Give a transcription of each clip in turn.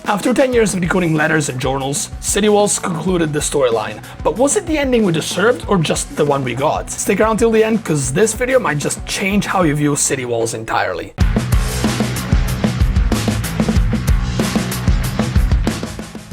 After 10 years of decoding letters and journals, City Walls concluded the storyline. But was it the ending we deserved or just the one we got? Stick around till the end, because this video might just change how you view City Walls entirely.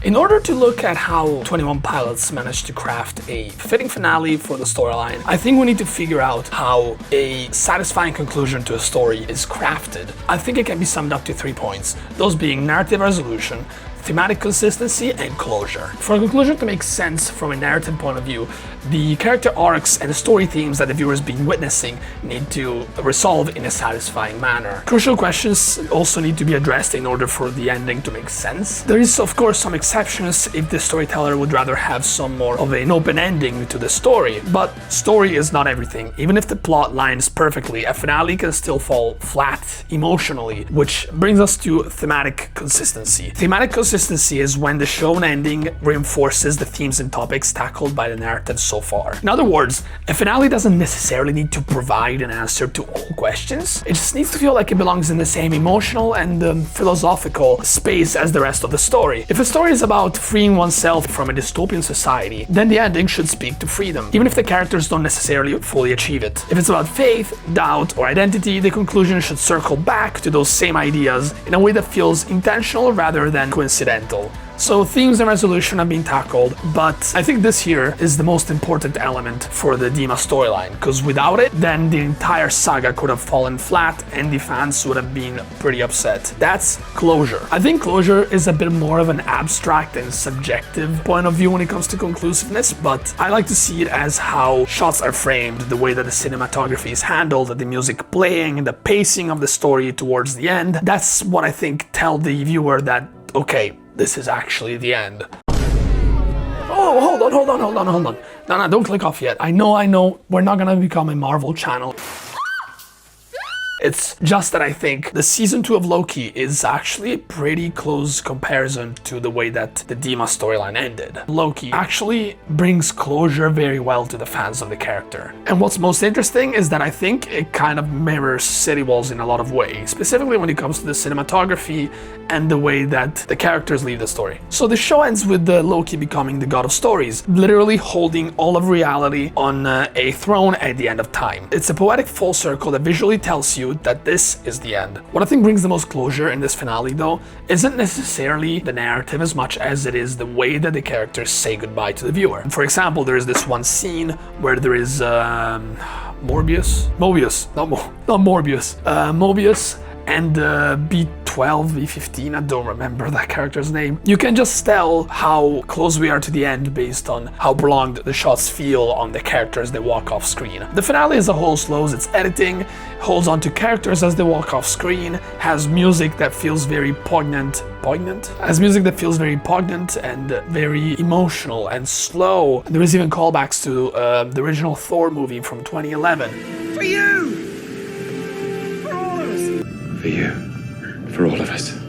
In order to look at how 21 Pilots managed to craft a fitting finale for the storyline, I think we need to figure out how a satisfying conclusion to a story is crafted. I think it can be summed up to 3 points, those being narrative resolution, thematic consistency, and closure. For a conclusion to make sense from a narrative point of view, the character arcs and the story themes that the viewer's been witnessing need to resolve in a satisfying manner. Crucial questions also need to be addressed in order for the ending to make sense. There is of course some exceptions if the storyteller would rather have some more of an open ending to the story, but story is not everything. Even if the plot lines perfectly, a finale can still fall flat emotionally, which brings us to thematic consistency. Thematic consistency is when the shown ending reinforces the themes and topics tackled by the narrative so far. In other words, a finale doesn't necessarily need to provide an answer to all questions. It just needs to feel like it belongs in the same emotional and philosophical space as the rest of the story. If a story is about freeing oneself from a dystopian society, then the ending should speak to freedom, even if the characters don't necessarily fully achieve it. If it's about faith, doubt, or identity, the conclusion should circle back to those same ideas in a way that feels intentional rather than coincidental. So themes and resolution have been tackled, but I think this here is the most important element for the Dema storyline, because without it, then the entire saga could have fallen flat and the fans would have been pretty upset. That's closure. I think closure is a bit more of an abstract and subjective point of view when it comes to conclusiveness, but I like to see it as how shots are framed, the way that the cinematography is handled, the music playing, the pacing of the story towards the end. That's what I think tell the viewer that, okay, this is actually the end. Oh, hold on. No, don't click off yet. I know, we're not gonna become a Marvel channel. It's just that I think the season 2 of Loki is actually a pretty close comparison to the way that the Dema storyline ended. Loki actually brings closure very well to the fans of the character. And what's most interesting is that I think it kind of mirrors City Walls in a lot of ways, specifically when it comes to the cinematography and the way that the characters leave the story. So the show ends with Loki becoming the god of stories, literally holding all of reality on a throne at the end of time. It's a poetic full circle that visually tells you that this is the end. What I think brings the most closure in this finale though isn't necessarily the narrative as much as it is the way that the characters say goodbye to the viewer. For example, there is this one scene where there is Mobius and B12, B15, I don't remember that character's name. You can just tell how close we are to the end based on how prolonged the shots feel on the characters that walk off screen. The finale as a whole slows its editing, holds on to characters as they walk off screen, has music that feels very poignant and very emotional and slow. There is even callbacks to the original Thor movie from 2011. For you! For you, for all of us.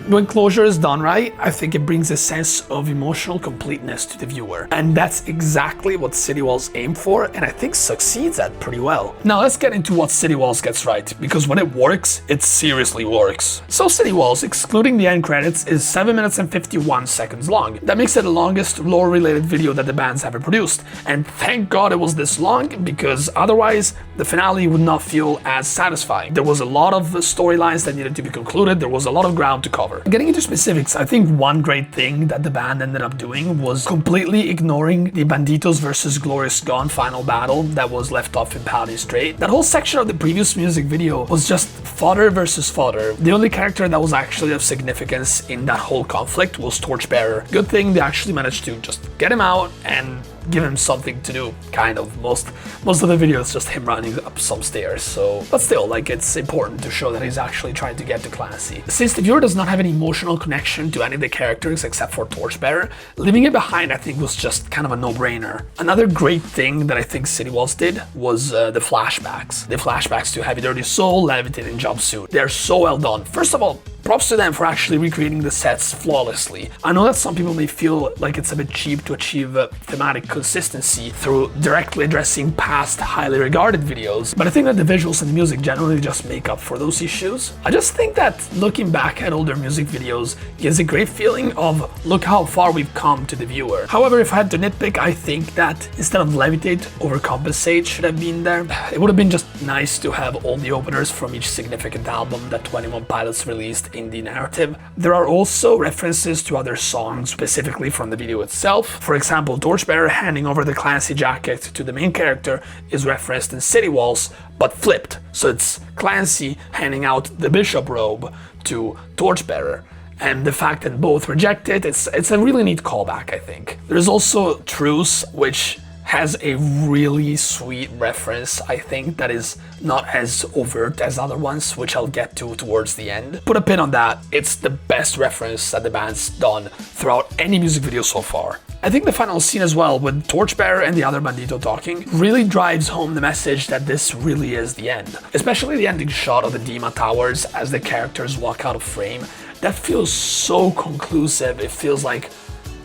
When closure is done right, I think it brings a sense of emotional completeness to the viewer. And that's exactly what City Walls aim for, and I think succeeds at pretty well. Now let's get into what City Walls gets right, because when it works, it seriously works. So City Walls, excluding the end credits, is 7 minutes and 51 seconds long. That makes it the longest lore-related video that the band's ever produced. And thank God it was this long, because otherwise the finale would not feel as satisfying. There was a lot of storylines that needed to be concluded, there was a lot of ground to cover. Getting into specifics, I think one great thing that the band ended up doing was completely ignoring the Banditos versus Glorious Gone final battle that was left off in Paladin Strait. That whole section of the previous music video was just fodder versus fodder. The only character that was actually of significance in that whole conflict was Torchbearer. Good thing they actually managed to just get him out and give him something to do, kind of. Most of the video is just him running up some stairs, so... But still, like, it's important to show that he's actually trying to get to Clancy. Since the viewer does not have an emotional connection to any of the characters except for Torchbearer, leaving it behind I think was just kind of a no-brainer. Another great thing that I think City Walls did was the flashbacks. The flashbacks to Heavy Dirty Soul, Levitating Jumpsuit. They're so well done. First of all, props to them for actually recreating the sets flawlessly. I know that some people may feel like it's a bit cheap to achieve thematic consistency through directly addressing past highly regarded videos, but I think that the visuals and the music generally just make up for those issues. I just think that looking back at older music videos gives a great feeling of look how far we've come to the viewer. However, if I had to nitpick, I think that instead of levitate, overcompensate should have been there. It would have been just nice to have all the openers from each significant album that 21 Pilots released in the narrative. There are also references to other songs specifically from the video itself. For example, Torchbearer handing over the Clancy jacket to the main character is referenced in City Walls, but flipped. So it's Clancy handing out the Bishop robe to Torchbearer. And the fact that both reject it, it's a really neat callback, I think. There's also Truce, which has a really sweet reference, I think, that is not as overt as other ones, which I'll get to towards the end. Put a pin on that, it's the best reference that the band's done throughout any music video so far. I think the final scene as well, with Torchbearer and the other Bandito talking, really drives home the message that this really is the end. Especially the ending shot of the Dema Towers as the characters walk out of frame. That feels so conclusive. It feels like,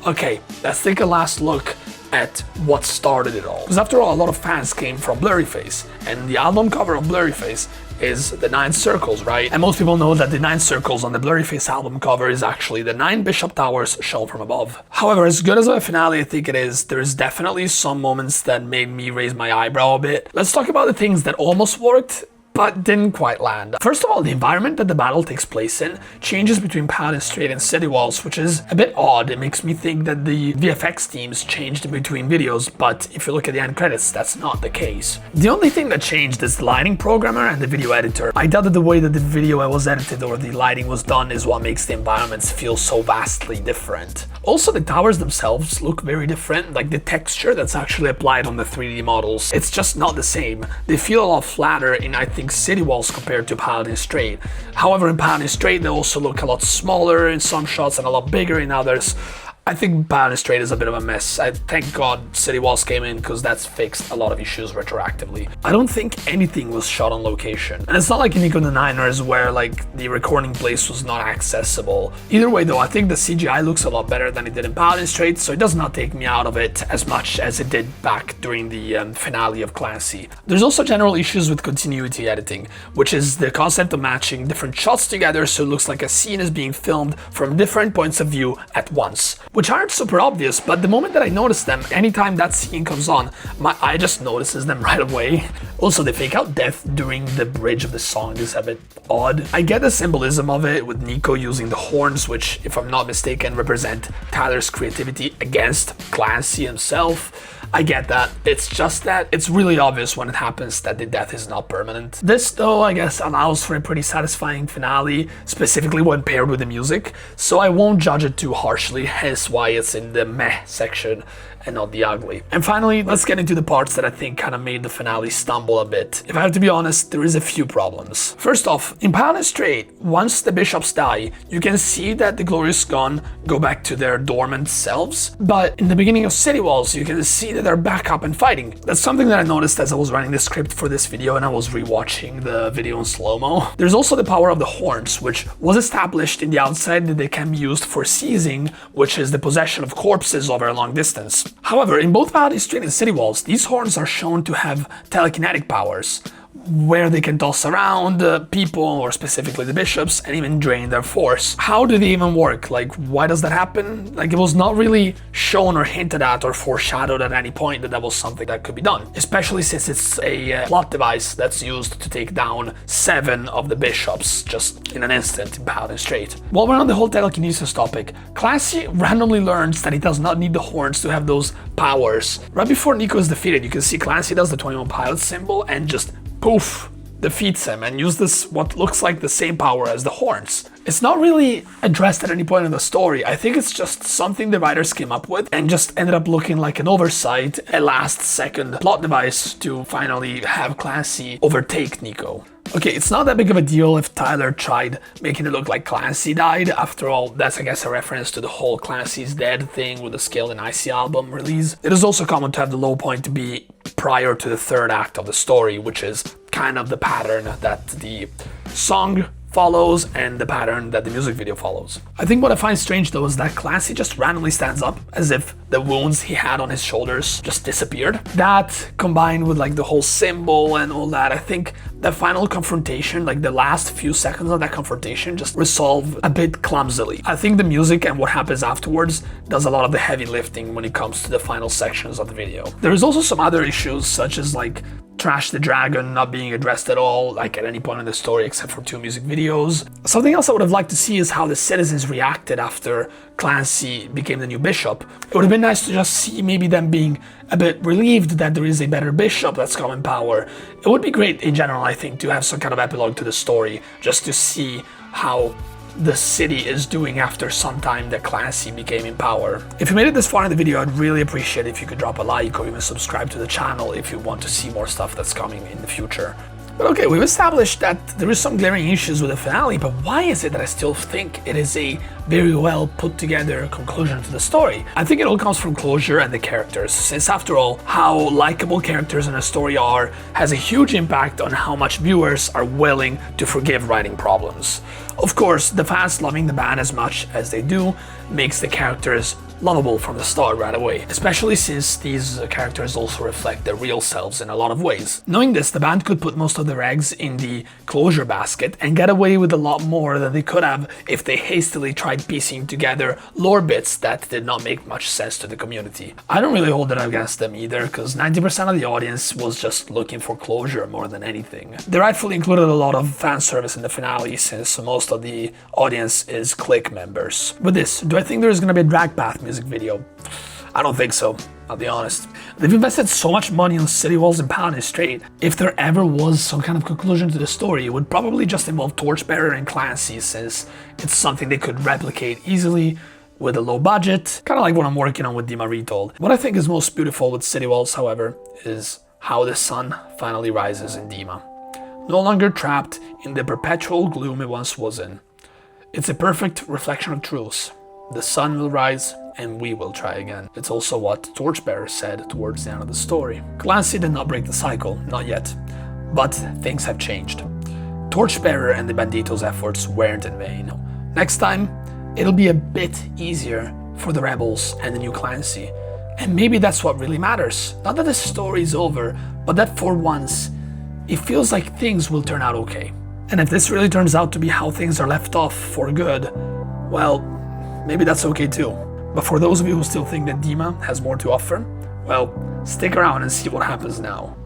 okay, let's take a last look at what started it all. Because after all, a lot of fans came from Blurryface, and the album cover of Blurryface is the 9 circles, right? And most people know that the 9 circles on the Blurryface album cover is actually the 9 Bishop Towers shown from above. However, as good as a finale I think it is, there's definitely some moments that made me raise my eyebrow a bit. Let's talk about the things that almost worked, but didn't quite land. First of all, the environment that the battle takes place in changes between Paladin Strait and City Walls, which is a bit odd. It makes me think that the VFX teams changed in between videos, but if you look at the end credits, that's not the case. The only thing that changed is the lighting programmer and the video editor. I doubt that the way that the video was edited or the lighting was done is what makes the environments feel so vastly different. Also, the towers themselves look very different, like the texture that's actually applied on the 3D models. It's just not the same. They feel a lot flatter in, I think, City Walls compared to Paladin Strait. However, in Paladin Strait they also look a lot smaller in some shots and a lot bigger in others. I think Paladin Strait is a bit of a mess. I thank God City Walls came in because that's fixed a lot of issues retroactively. I don't think anything was shot on location. And it's not like in Nico the Niners where like the recording place was not accessible. Either way though, I think the CGI looks a lot better than it did in Paladin Strait, so it does not take me out of it as much as it did back during the finale of Clancy. There's also general issues with continuity editing, which is the concept of matching different shots together so it looks like a scene is being filmed from different points of view at once. Which aren't super obvious, but the moment that I notice them, anytime that scene comes on, my eye just notices them right away. Also, the fake out death during the bridge of the song is a bit odd. I get the symbolism of it with Nico using the horns, which, if I'm not mistaken, represent Tyler's creativity against Clancy himself. I get that. It's just that it's really obvious when it happens that the death is not permanent. This, though, I guess allows for a pretty satisfying finale, specifically when paired with the music, so I won't judge it too harshly, hence why it's in the meh section and not the ugly. And finally, let's get into the parts that I think kind of made the finale stumble a bit. If I have to be honest, there is a few problems. First off, in Paladin Strait, once the bishops die, you can see that the Glorious Gone go back to their dormant selves, but in the beginning of City Walls, you can see that they're back up and fighting. That's something that I noticed as I was writing the script for this video and I was rewatching the video in slow-mo. There's also the power of the horns, which was established in the outside that they can be used for seizing, which is the possession of corpses over a long distance. However, in both Paladin Strait and City Walls, these horns are shown to have telekinetic powers, where they can toss around people, or specifically the bishops, and even drain their force. How do they even work? Like, why does that happen? Like, it was not really shown or hinted at or foreshadowed at any point that that was something that could be done, especially since it's a plot device that's used to take down 7 of the bishops just in an instant in Paladin Strait. While we're on the whole telekinesis topic, Clancy randomly learns that he does not need the horns to have those powers. Right before Nico is defeated, you can see Clancy does the 21 Pilots symbol and just poof, defeats him and uses what looks like the same power as the horns. It's not really addressed at any point in the story. I think it's just something the writers came up with and just ended up looking like an oversight, a last second plot device to finally have Clancy overtake Nico. Okay, it's not that big of a deal if Tyler tried making it look like Clancy died. After all, that's I guess a reference to the whole Clancy's dead thing with the Scaled and Icy album release. It is also common to have the low point to be prior to the third act of the story, which is kind of the pattern that the song follows and the pattern that the music video follows. I think what I find strange though is that Clancy just randomly stands up as if the wounds he had on his shoulders just disappeared. That combined with like the whole symbol and all that, I think the final confrontation, like the last few seconds of that confrontation, just resolve a bit clumsily. I think the music and what happens afterwards does a lot of the heavy lifting when it comes to the final sections of the video. There is also some other issues, such as like Trash the Dragon not being addressed at all, like at any point in the story except for 2 music videos. Something else I would have liked to see is how the citizens reacted after Clancy became the new bishop. It would have been nice to just see maybe them being a bit relieved that there is a better bishop that's come in power. It would be great in general, I think, to have some kind of epilogue to the story, just to see how the city is doing after some time that Clancy became in power. If you made it this far in the video, I'd really appreciate it if you could drop a like or even subscribe to the channel if you want to see more stuff that's coming in the future. But okay, we've established that there is some glaring issues with the finale, but why is it that I still think it is a very well put together conclusion to the story? I think it all comes from closure and the characters, since after all, how likable characters in a story are has a huge impact on how much viewers are willing to forgive writing problems. Of course, the fans loving the band as much as they do makes the characters lovable from the start right away, especially since these characters also reflect their real selves in a lot of ways. Knowing this, the band could put most of their eggs in the closure basket and get away with a lot more than they could have if they hastily tried piecing together lore bits that did not make much sense to the community. I don't really hold it against them either, because 90% of the audience was just looking for closure more than anything. They rightfully included a lot of fan service in the finale, since most of the audience is clique members. With this, do I think there is going to be a drag path music video? I don't think so, I'll be honest. They've invested so much money on city walls and Paladin Strait. If there ever was some kind of conclusion to the story, it would probably just involve Torchbearer and Clancy, since it's something they could replicate easily with a low budget, kind of like what I'm working on with Dema Retold. What I think is most beautiful with city walls, however, is how the sun finally rises in Dema. No longer trapped in the perpetual gloom it once was in. It's a perfect reflection of truth. The sun will rise and we will try again. It's also what Torchbearer said towards the end of the story. Clancy did not break the cycle, not yet, but things have changed. Torchbearer and the Banditos' efforts weren't in vain. Next time, it'll be a bit easier for the rebels and the new Clancy. And maybe that's what really matters. Not that the story is over, but that for once, it feels like things will turn out okay. And if this really turns out to be how things are left off for good, well, maybe that's okay too. But for those of you who still think that Dema has more to offer, well, stick around and see what happens now.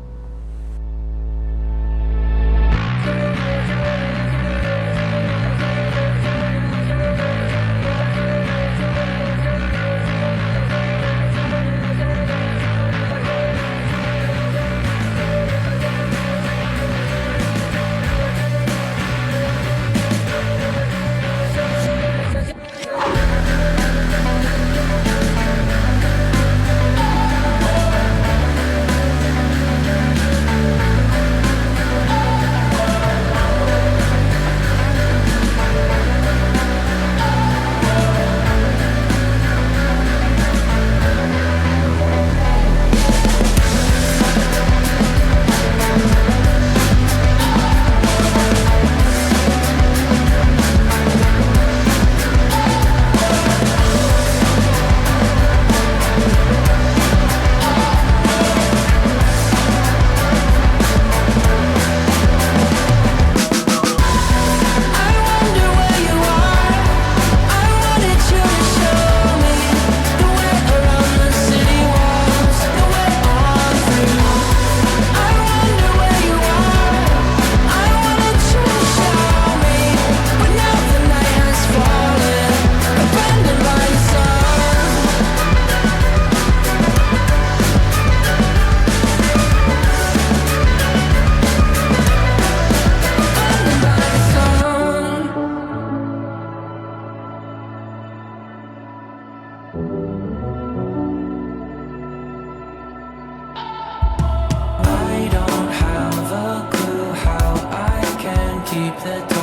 Keep the